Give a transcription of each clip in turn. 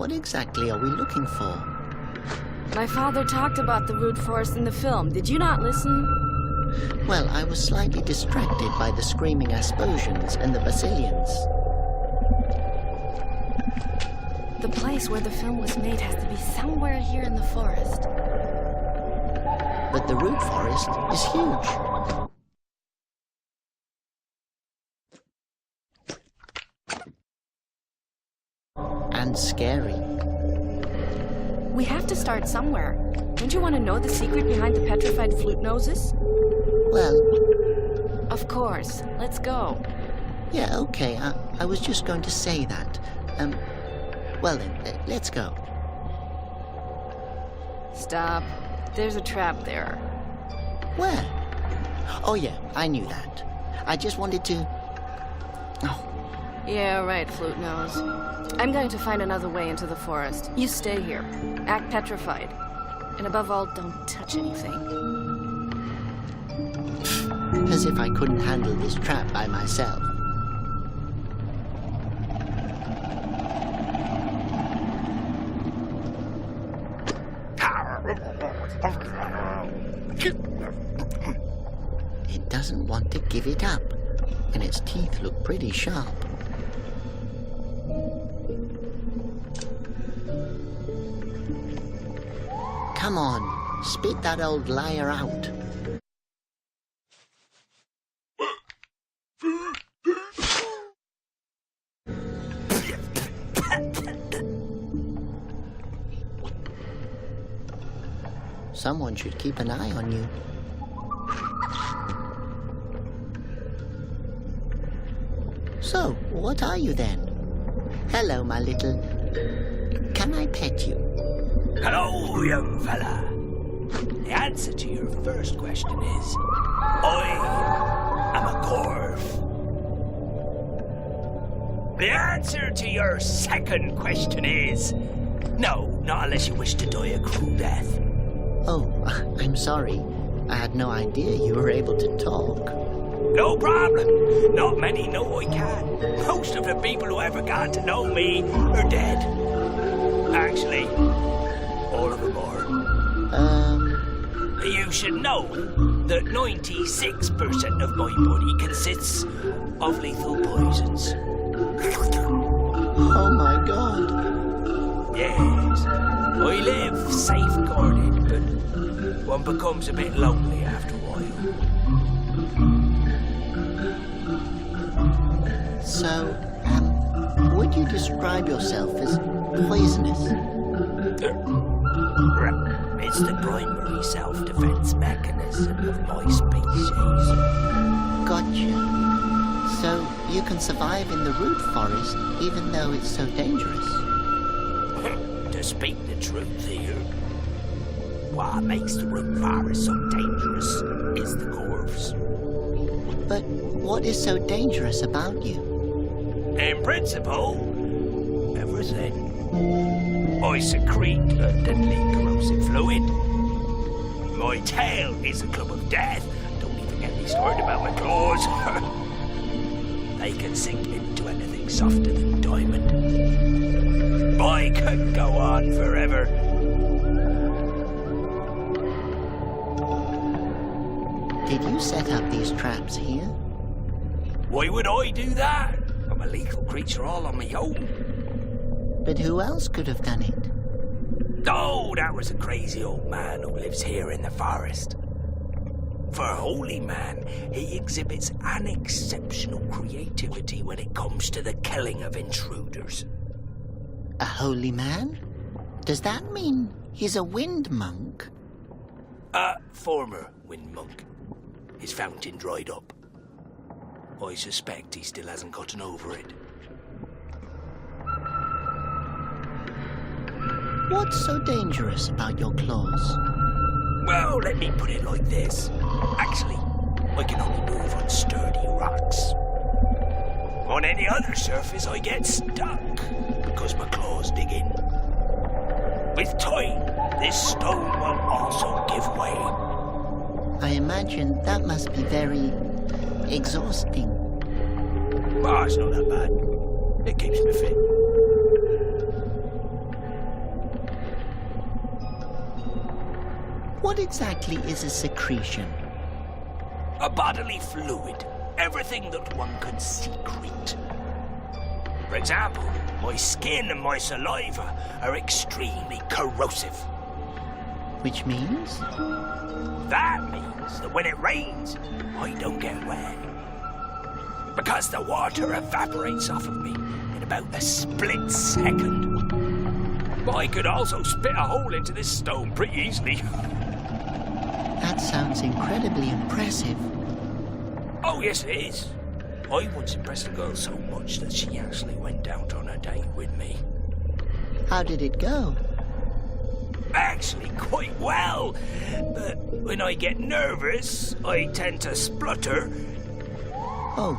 What exactly are we looking for? My father talked about the root forest in the film. Did you not listen? Well, I was slightly distracted by the screaming Asposians and the Basilians. The place where the film was made has to be somewhere here in the forest. But the root forest is huge. And scary. We have to start somewhere. Don't you want to know the secret behind the petrified flute noses? Well... Of course. Let's go. Yeah, okay. I was just going to say that. Well then, let's go. Stop. There's a trap there. Where? Oh yeah, I knew that. I just wanted to... Oh. Yeah, right, Flute Nose. I'm going to find another way into the forest. You stay here. Act petrified. And above all, don't touch anything. As if I couldn't handle this trap by myself. It doesn't want to give it up, and its teeth look pretty sharp. Come on, spit that old liar out. Someone should keep an eye on you. So, what are you then? Hello, my little... Can I pet you? Hello, young fella. The answer to your first question is... I am a Corv. The answer to your second question is... No, not unless you wish to die a cruel death. Oh, I'm sorry. I had no idea you were able to talk. No problem. Not many know I can. Most of the people who ever got to know me are dead. Actually, all of them are. You should know that 96% of my body consists of lethal poisons. Oh my god. Yes. I live safeguarded, but one becomes a bit lonely after a while. So, would you describe yourself as poisonous? It's the primary self-defense mechanism of my species. Gotcha. So, you can survive in the root forest even though it's so dangerous? To speak the truth here, what makes the root forest so dangerous is the Corvs. But what is so dangerous about you? In principle, everything. I secrete a deadly corrosive fluid. My tail is a club of death. Don't even get me started about my claws. They can sink into anything softer than diamond. I could go on forever. Did you set up these traps here? Why would I do that? I'm a lethal creature all on my own. But who else could have done it? Oh, that was a crazy old man who lives here in the forest. For a holy man, he exhibits an exceptional creativity when it comes to the killing of intruders. A holy man? Does that mean he's a wind monk? Former wind monk. His fountain dried up. I suspect he still hasn't gotten over it. What's so dangerous about your claws? Well, let me put it like this. Actually, I can only move on sturdy rocks. On any other surface, I get stuck, because my claws dig in. With time, this stone will also give way. I imagine that must be very exhausting. But it's not that bad. It keeps me fit. What exactly is a secretion? A bodily fluid. Everything that one can secrete. For example, my skin and my saliva are extremely corrosive. Which means? That means that when it rains, I don't get wet. Because the water evaporates off of me in about a split second. But I could also spit a hole into this stone pretty easily. That sounds incredibly impressive. Oh, yes, it is. I once impressed a girl so much that she actually went out on a date with me. How did it go? Actually, quite well. But when I get nervous, I tend to splutter. Oh,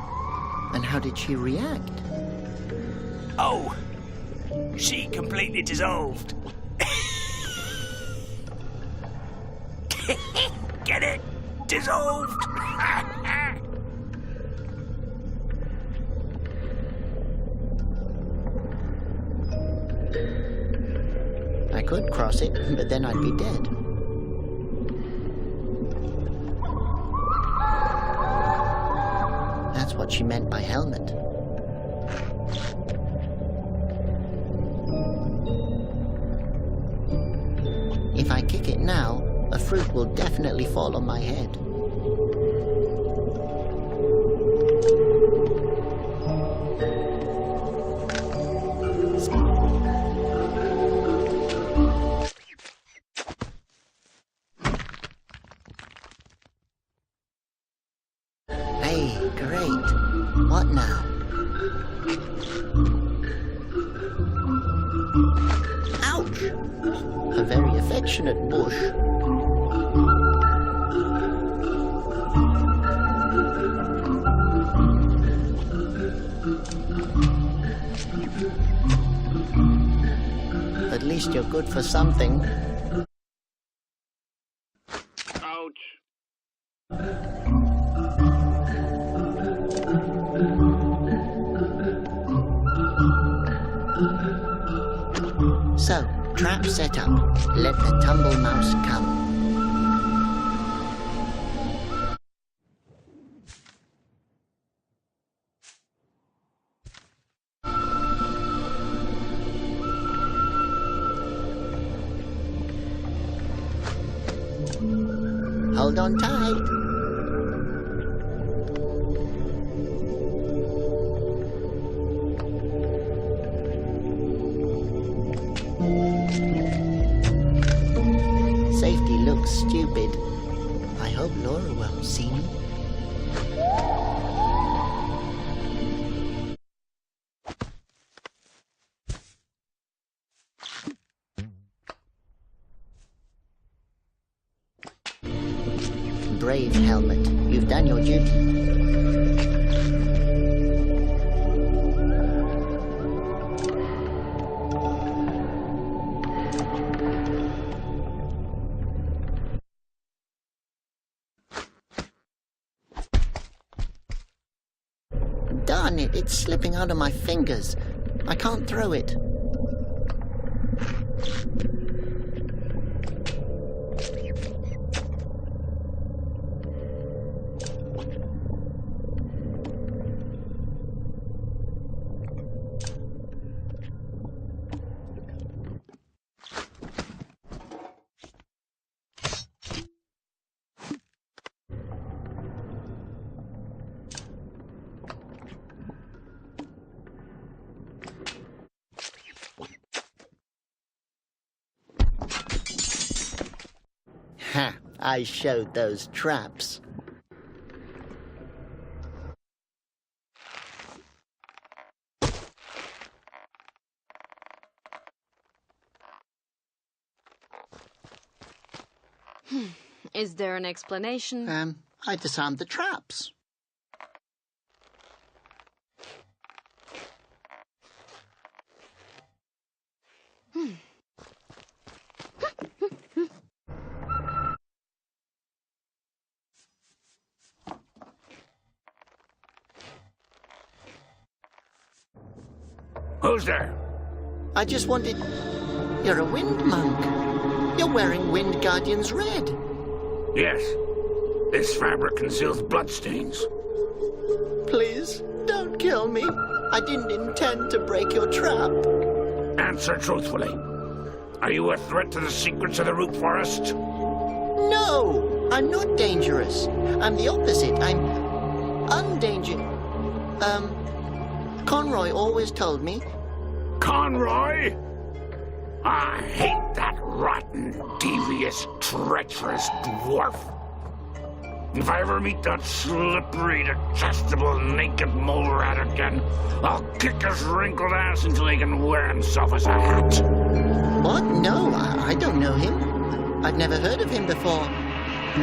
and how did she react? Oh, she completely dissolved. Get it? Dissolved? I could cross it, but then I'd be dead. That's what she meant by helmet. If I kick it now, a fruit will definitely fall on my head. Hey, great. What now? Ouch! A very affectionate bush. At least you're good for something. Ouch. So, trap set up. Let the tumble mouse come. Hold on tight. Safety looks stupid. I hope Laura won't see me. Brave Helmet, you've done your duty. Darn it, it's slipping out of my fingers. I can't throw it. Ha! I showed those traps. Is there an explanation? I disarmed the traps. Who's there? I just wanted... You're a wind monk. You're wearing Wind Guardian's red. Yes. This fabric conceals bloodstains. Please, don't kill me. I didn't intend to break your trap. Answer truthfully. Are you a threat to the secrets of the Root Forest? No, I'm not dangerous. I'm the opposite. I'm undangerous. Conroy always told me. Conroy? I hate that rotten, devious, treacherous dwarf. If I ever meet that slippery, detestable, naked mole rat again, I'll kick his wrinkled ass until he can wear himself as a hat. What? No, I don't know him. I've never heard of him before.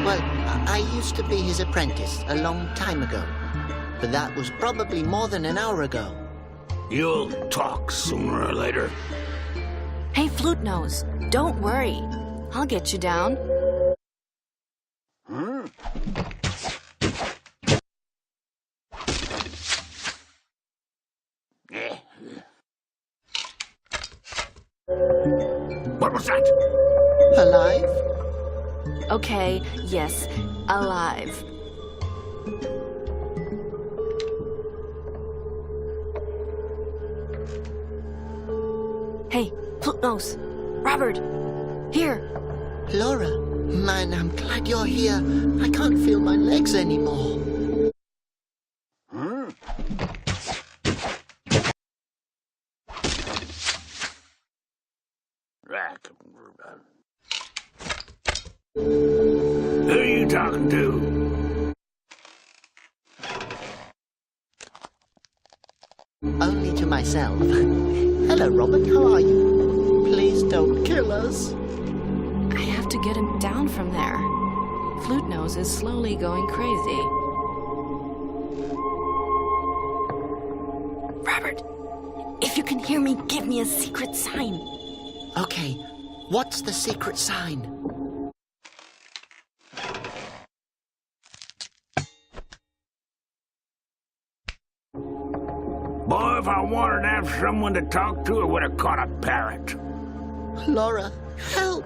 Well, I used to be his apprentice a long time ago. But that was probably more than an hour ago. You'll talk sooner or later. Hey, Flute Nose, don't worry. I'll get you down. What was that? Alive? Okay, yes, alive. Hey, Flute Nose, Robert, here. Laura, man, I'm glad you're here. I can't feel my legs anymore. Who are you talking to? Only to myself. Hello, Robert, how are you? Please don't kill us. I have to get him down from there. Flute Nose is slowly going crazy. Robert, if you can hear me, give me a secret sign. Okay, what's the secret sign? Boy, if I wanted to have someone to talk to, I would have caught a parrot. Laura, help!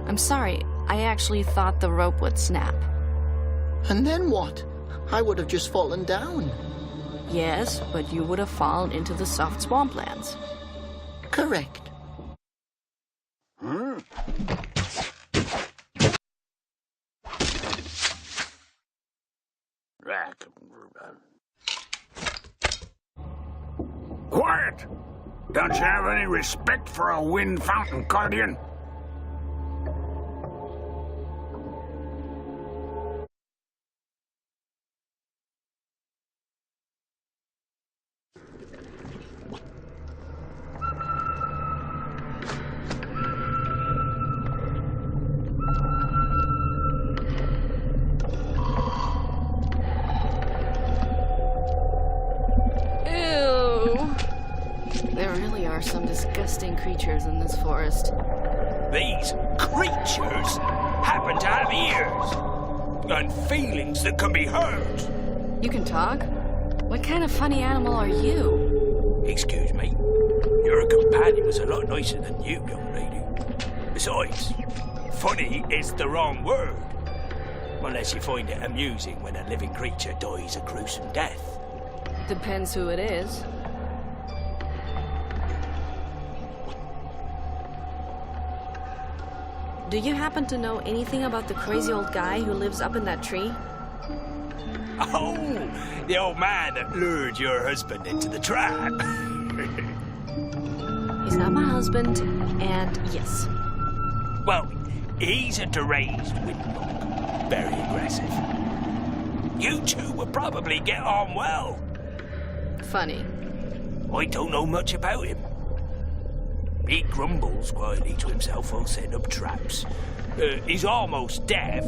I'm sorry, I actually thought the rope would snap. And then what? I would have just fallen down. Yes, but you would have fallen into the soft swamplands. Correct. Quiet! Don't you have any respect for a wind fountain guardian? There really are some disgusting creatures in this forest. These creatures happen to have ears and feelings that can be heard. You can talk? What kind of funny animal are you? Excuse me. Your companion was a lot nicer than you, young lady. Besides, funny is the wrong word. Unless you find it amusing when a living creature dies a gruesome death. Depends who it is. Do you happen to know anything about the crazy old guy who lives up in that tree? Oh, the old man that lured your husband into the trap. He's not my husband, and yes. Well, he's a deranged windbug. Very aggressive. You two will probably get on well. Funny. I don't know much about him. He grumbles quietly to himself while setting up traps. He's almost deaf.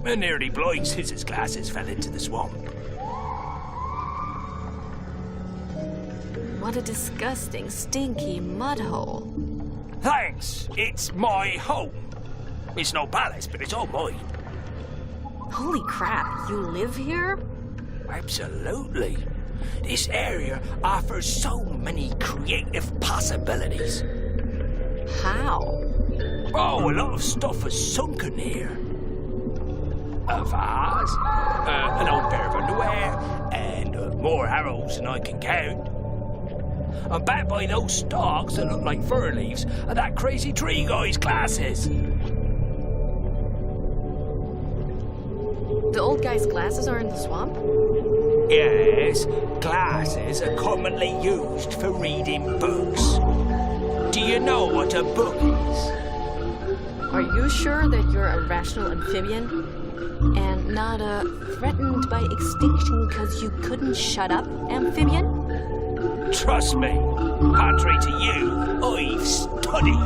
And nearly blind since his glasses fell into the swamp. What a disgusting, stinky mud hole. Thanks. It's my home. It's no palace, but it's all mine. Holy crap, you live here? Absolutely. This area offers so many creative possibilities. How? Oh, a lot of stuff has sunken here. A vase, an old pair of underwear, and more arrows than I can count. I'm back by those stalks that look like fir leaves and that crazy tree guy's glasses. The old guy's glasses are in the swamp? Yes, glasses are commonly used for reading books. Do you know what a book is? Are you sure that you're a rational amphibian? And not a threatened by extinction because you couldn't shut up amphibian? Trust me, contrary to you, I've studied.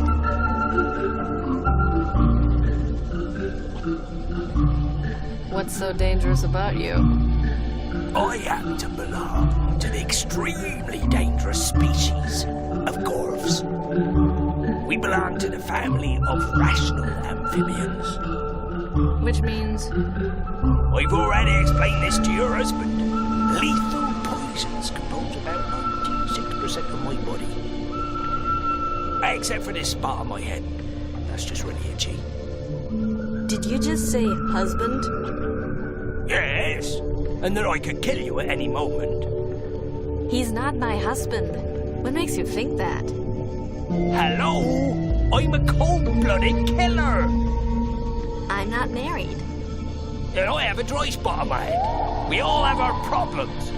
What's so dangerous about you? I happen to belong to the extremely dangerous species of Gorvs. We belong to the family of rational amphibians. Which means... I've already explained this to your husband. Lethal poisons compose about 96% of my body. Except for this spot on my head. That's just really itchy. Did you just say husband? Yes, and that I could kill you at any moment. He's not my husband. What makes you think that? Hello? I'm a cold-blooded killer. I'm not married. And I have a dry spot on my head. We all have our problems.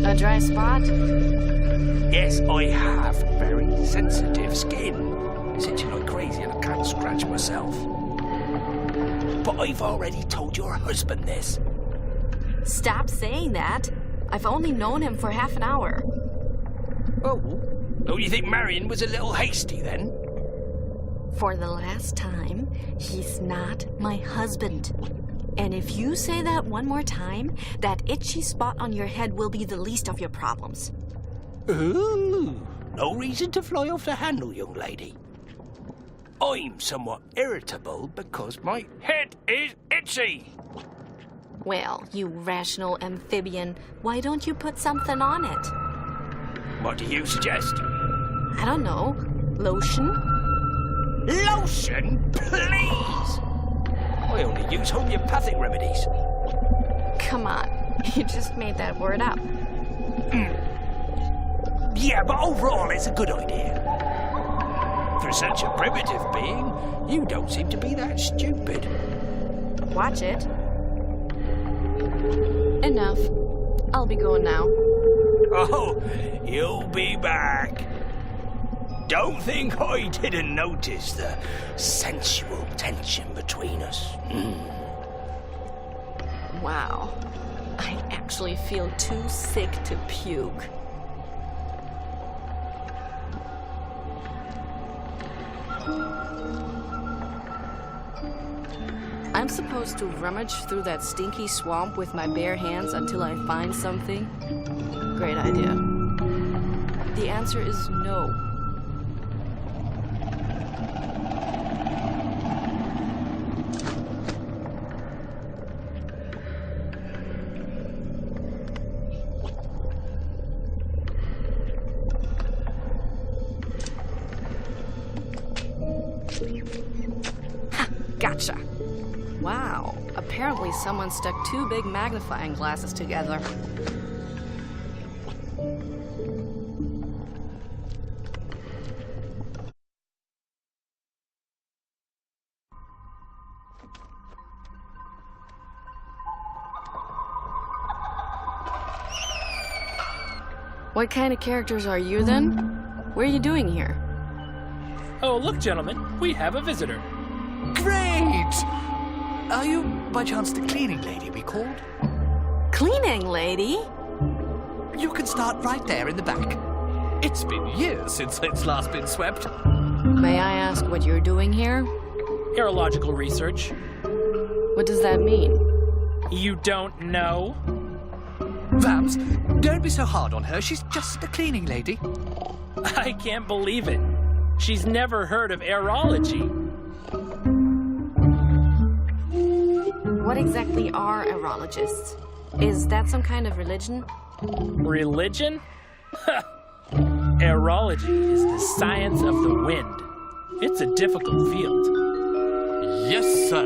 A dry spot? Yes, I have very sensitive skin. It's itching like crazy and I can't scratch myself. But I've already told your husband this. Stop saying that. I've only known him for half an hour. Oh? Don't you think Marion was a little hasty then? For the last time, he's not my husband. And if you say that one more time, that itchy spot on your head will be the least of your problems. Ooh, no reason to fly off the handle, young lady. I'm somewhat irritable because my head is itchy. Well, you rational amphibian, why don't you put something on it? What do you suggest? I don't know. Lotion? Lotion, please! I only use homeopathic remedies. Come on, you just made that word up. Yeah, but overall it's a good idea. For such a primitive being, you don't seem to be that stupid. Watch it. Enough. I'll be going now. Oh, you'll be back. Don't think I didn't notice the sensual tension between us. Wow. I actually feel too sick to puke. I'm supposed to rummage through that stinky swamp with my bare hands until I find something? Great idea. The answer is no. Ha! Gotcha! Wow, apparently someone stuck two big magnifying glasses together. What kind of characters are you then? What are you doing here? Oh, look, gentlemen, we have a visitor. Great! Are you, by chance, the cleaning lady we called? Cleaning lady? You can start right there in the back. It's been years since it's last been swept. May I ask what you're doing here? Aerological research. What does that mean? You don't know? Vams, don't be so hard on her. She's just the cleaning lady. I can't believe it. She's never heard of aerology. What exactly are aerologists? Is that some kind of religion? Religion? Aerology is the science of the wind. It's a difficult field. Yes, sir.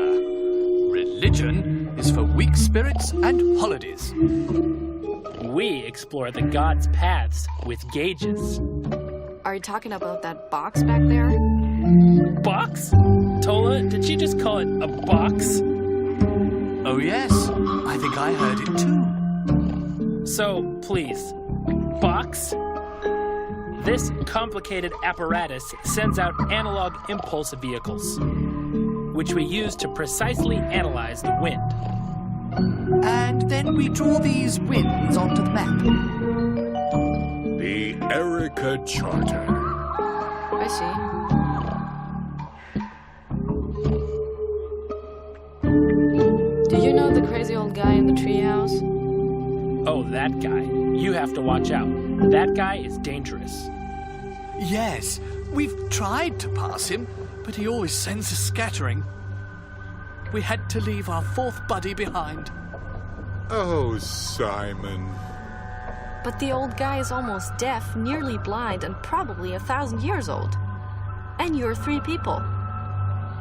Religion is for weak spirits and holidays. We explore the gods' paths with gauges. Are you talking about that box back there? Box? Tola, did she just call it a box? Oh, yes. I think I heard it too. So, please, box? This complicated apparatus sends out analog impulse vehicles, which we use to precisely analyze the wind. And then we draw these winds onto the map. The Erica Charter. I see. Do you know the crazy old guy in the treehouse? Oh, that guy. You have to watch out. That guy is dangerous. Yes, we've tried to pass him, but he always sends us scattering. We had to leave our fourth buddy behind. Oh, Simon. But the old guy is almost deaf, nearly blind, and probably 1,000 years old. And you're 3 people.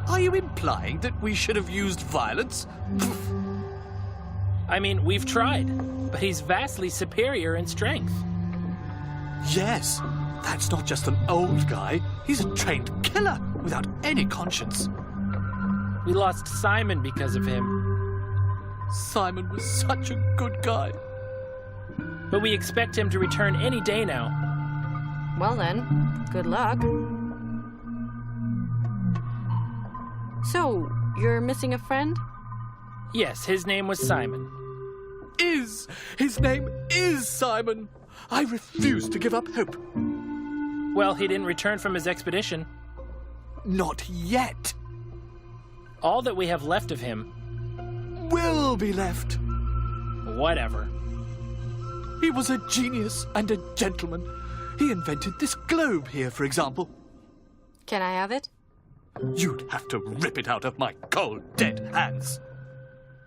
Are you implying that we should have used violence? I mean, we've tried, but he's vastly superior in strength. Yes, that's not just an old guy. He's a trained killer without any conscience. We lost Simon because of him, Simon was such a good guy. but we expect him to return any day now. Well then, good luck. So, you're missing a friend? Yes, his name was Simon. His name is Simon. I refuse to give up hope. Well, he didn't return from his expedition. Not yet. All that we have left of him, Will be left. whatever. He was a genius and a gentleman. He invented this globe here, for example. Can I have it? You'd have to rip it out of my cold, dead hands.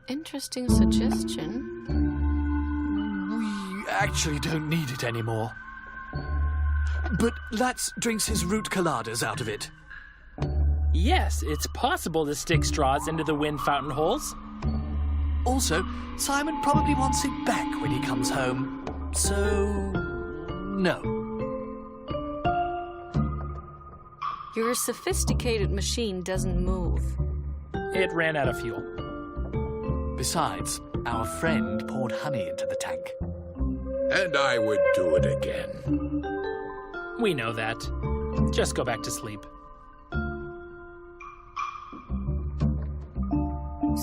Interesting suggestion. We actually don't need it anymore. But Latz drinks his root coladas out of it. Yes, it's possible to stick straws into the wind fountain holes. Also, Simon probably wants it back when he comes home. So, no. Your sophisticated machine doesn't move. It ran out of fuel. Besides, our friend poured honey into the tank. And I would do it again. We know that. Just go back to sleep.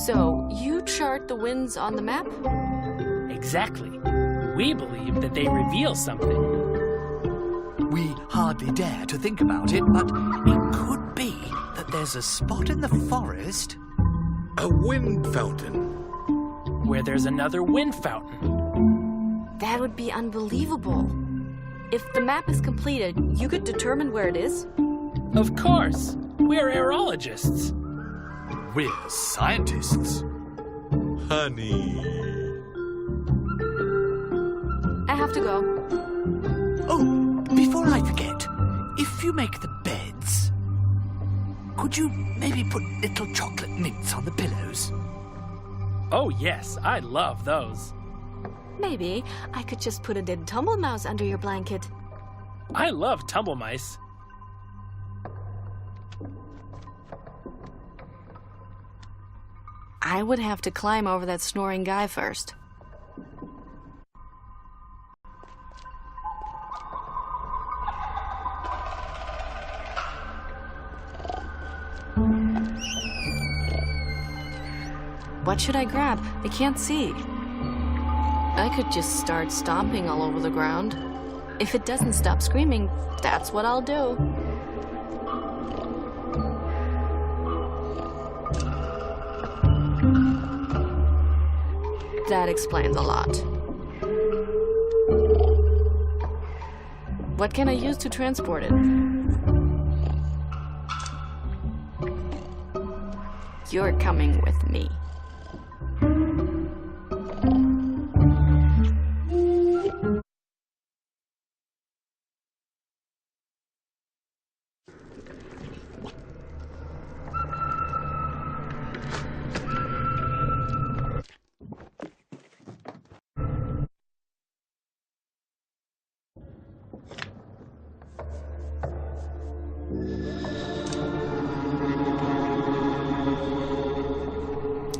So, you chart the winds on the map? Exactly. We believe that they reveal something. We hardly dare to think about it, but it could be that there's a spot in the forest. A wind fountain. Where there's another wind fountain. That would be unbelievable. If the map is completed, you could determine where it is? Of course. We're aerologists. We're scientists. Honey. I have to go. Oh, before I forget, if you make the beds, could you maybe put little chocolate mints on the pillows? Oh, yes, I love those. Maybe I could just put a dead tumble mouse under your blanket. I love tumble mice. I would have to climb over that snoring guy first. What should I grab? I can't see. I could just start stomping all over the ground. If it doesn't stop screaming, that's what I'll do. That explains a lot. What can I use to transport it? You're coming with me.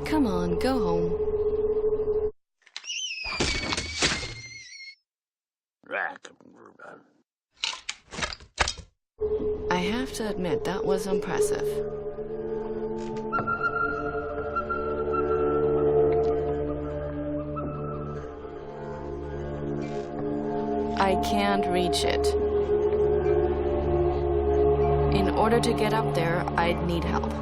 Come on, go home. I have to admit, that was impressive. I can't reach it. In order to get up there, I'd need help.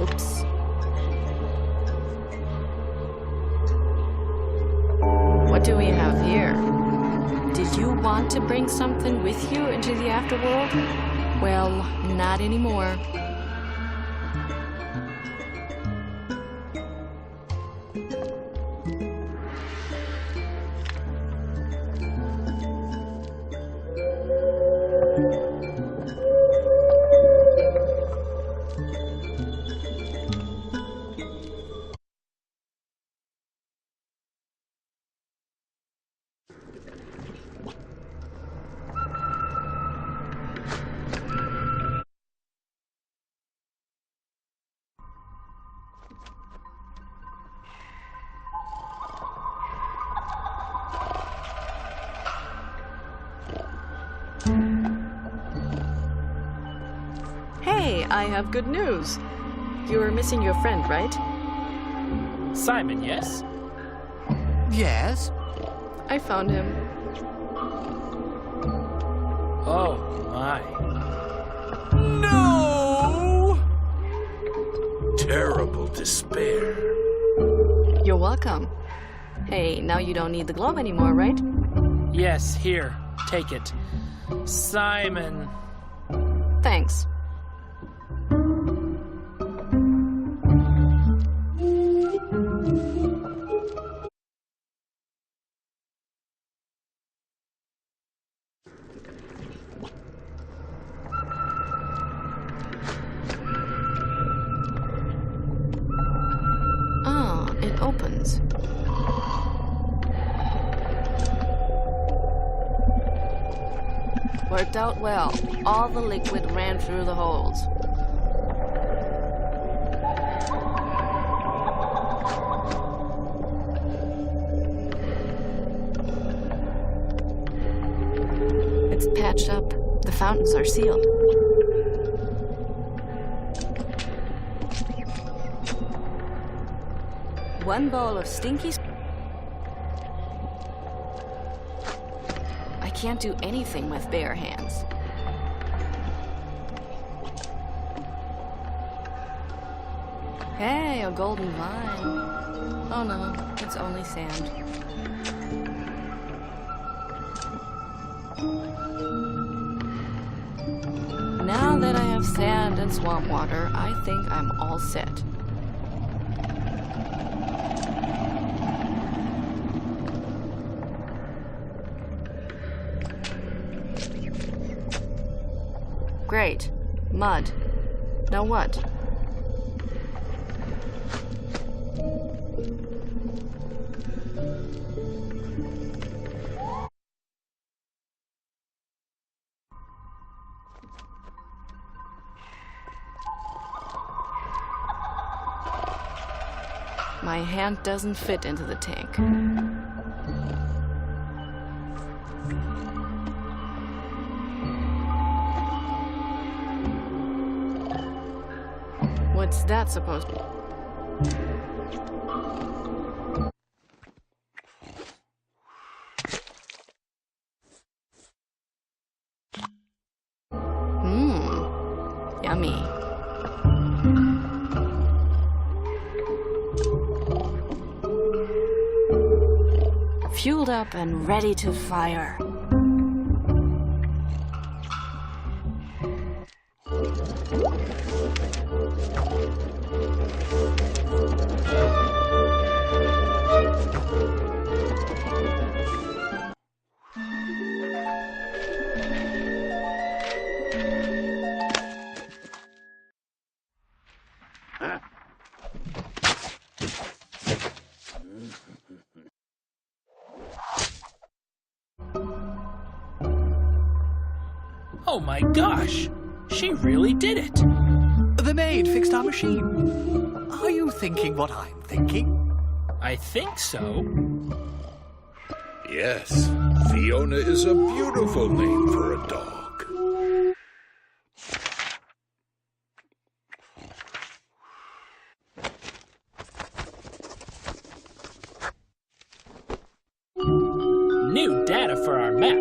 Oops. What do we have here? Did you want to bring something with you into the afterworld? Well, not anymore. Hey, I have good news. You were missing your friend, right? Simon, yes? Yes? I found him. Oh, my. No! Terrible despair. You're welcome. Hey, now you don't need the globe anymore, right? Yes, here. Take it. Simon. Thanks. Ah, it opens. Worked out well. All the liquid ran through the holes. It's patched up. The fountains are sealed. One bowl of stinky... I can't do anything with bare hands. Hey, a golden vine. Oh no, it's only sand. Now that I have sand and swamp water, I think I'm all set. Great. Mud. Now what? My hand doesn't fit into the tank. What's that supposed to be? Yummy. Fueled up and ready to fire. Oh my gosh! She really did it! The maid fixed our machine. Are you thinking what I'm thinking? I think so. Yes, Fiona is a beautiful name for a dog. New data for our map.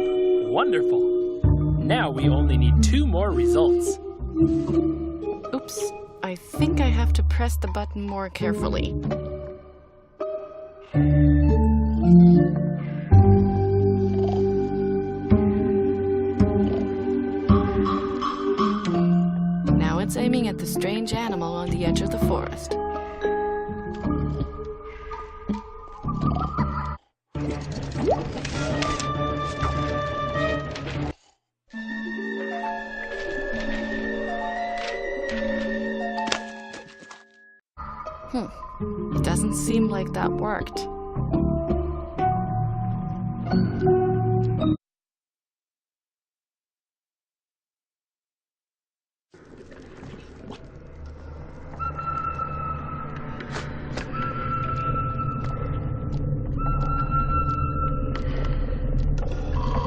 Wonderful. Now we only need 2 more results. Oops, I think I have to press the button more carefully. Now it's aiming at the strange animal on the edge of the forest. Doesn't seem like that worked.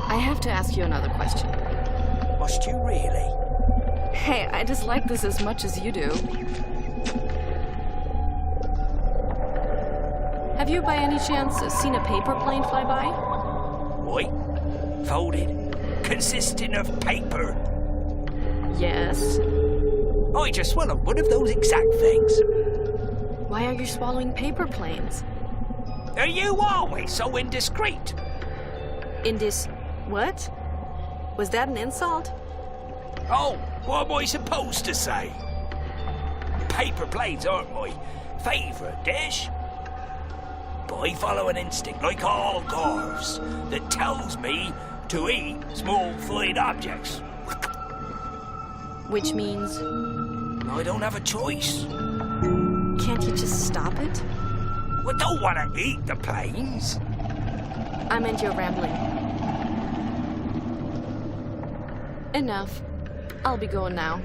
I have to ask you another question. Must you really? Hey, I dislike this as much as you do. Have you by any chance seen a paper plane fly by? What? Folded? Consisting of paper? Yes. I just swallowed one of those exact things. Why are you swallowing paper planes? Are you always so indiscreet? What? Was that an insult? Oh, what am I supposed to say? Paper planes aren't my favourite dish. But I follow an instinct, like all dwarves, that tells me to eat small fluid objects. Which means... I don't have a choice. Can't you just stop it? I don't want to eat the planes. I meant you're rambling. Enough. I'll be going now.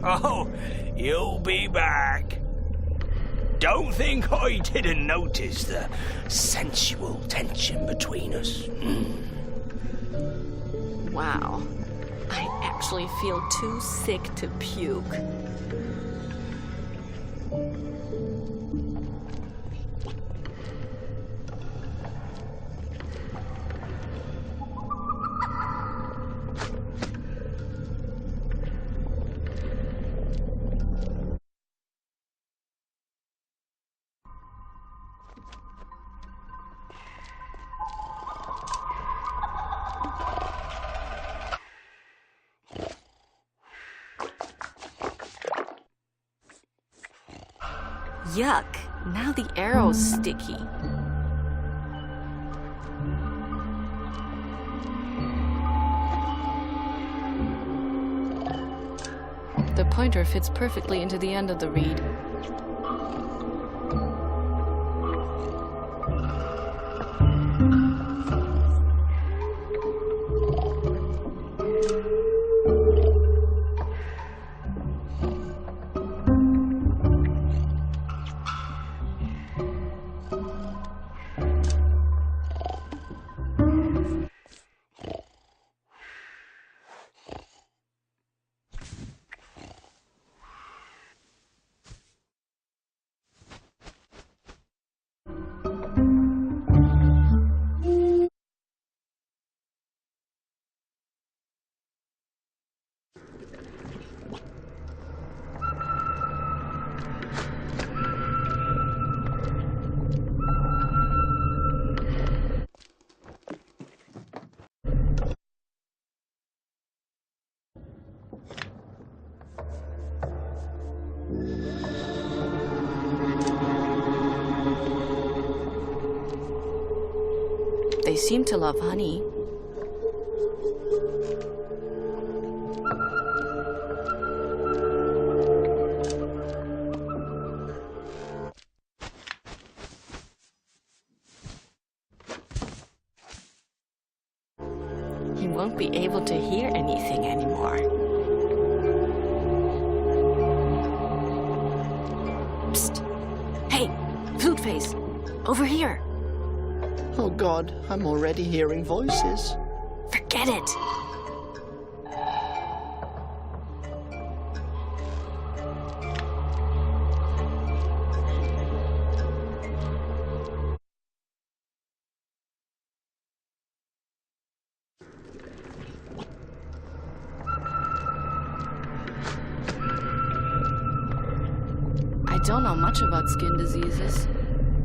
Oh, you'll be back. Don't think I didn't notice the sensual tension between us. Wow. I actually feel too sick to puke. Yuck. Now the arrow's sticky. The pointer fits perfectly into the end of the reed. They seem to love honey. He won't be able to hear anything anymore. Over here. Oh, God, I'm already hearing voices. Forget it. I don't know much about skin diseases,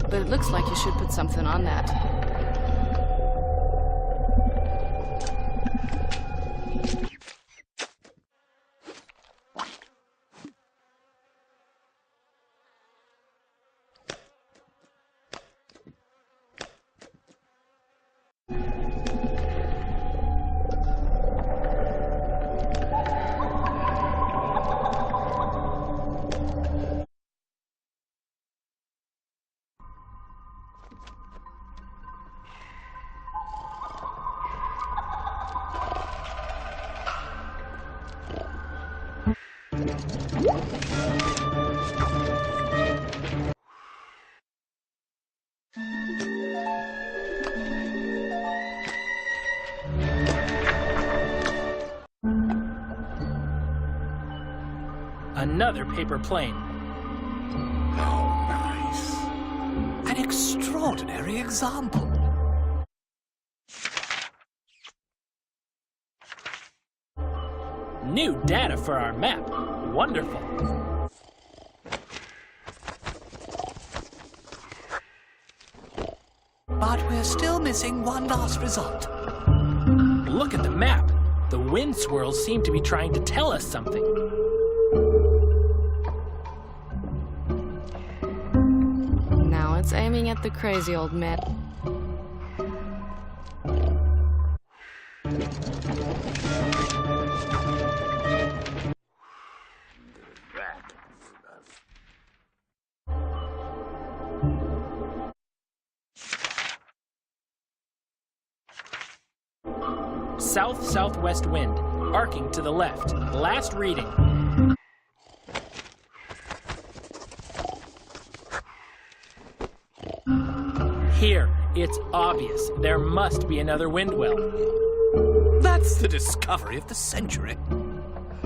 but it looks like you should put something on that. Another paper plane. How nice. An extraordinary example. New data for our map. Wonderful. But we're still missing one last result. Look at the map. The wind swirls seem to be trying to tell us something. Now it's aiming at the crazy old man. South-southwest wind, arcing to the left. Last reading. Here, it's obvious. There must be another wind well. That's the discovery of the century.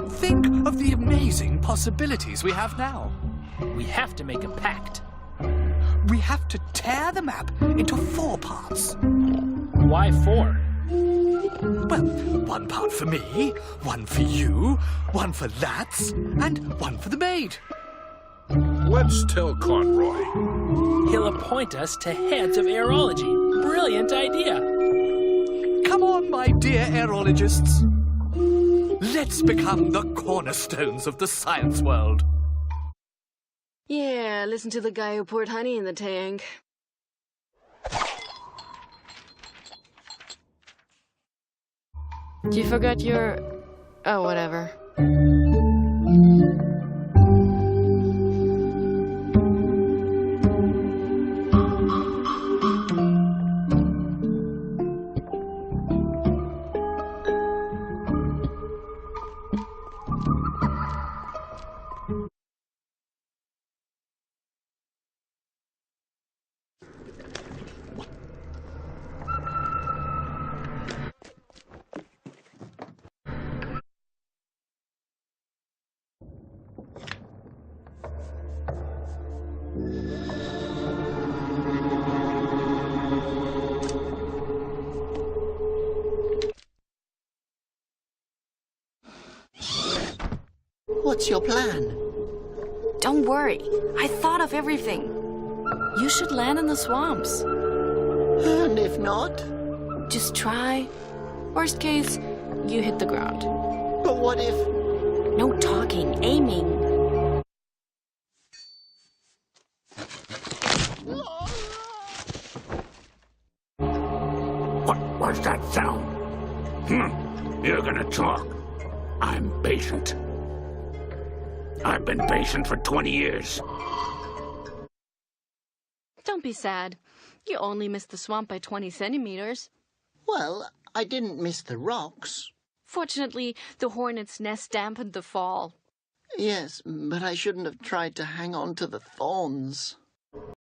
Think of the amazing possibilities we have now. We have to make a pact. We have to tear the map into 4 parts. Why 4? Well, 1 part for me, 1 for you, 1 for Lats, and 1 for the maid. Let's tell Conroy. He'll appoint us to heads of aerology. Brilliant idea. Come on, my dear aerologists. Let's become the cornerstones of the science world. Yeah, listen to the guy who poured honey in the tank. You forgot your... Oh, whatever. What's your plan? Don't worry. I thought of everything. You should land in the swamps. And if not? Just try. Worst case, you hit the ground. But what if... No talking, aiming. What was that sound? You're gonna talk. I'm patient. I've been patient for 20 years. Don't be sad. You only missed the swamp by 20 centimeters. Well, I didn't miss the rocks. Fortunately, the hornet's nest dampened the fall. Yes, but I shouldn't have tried to hang on to the thorns.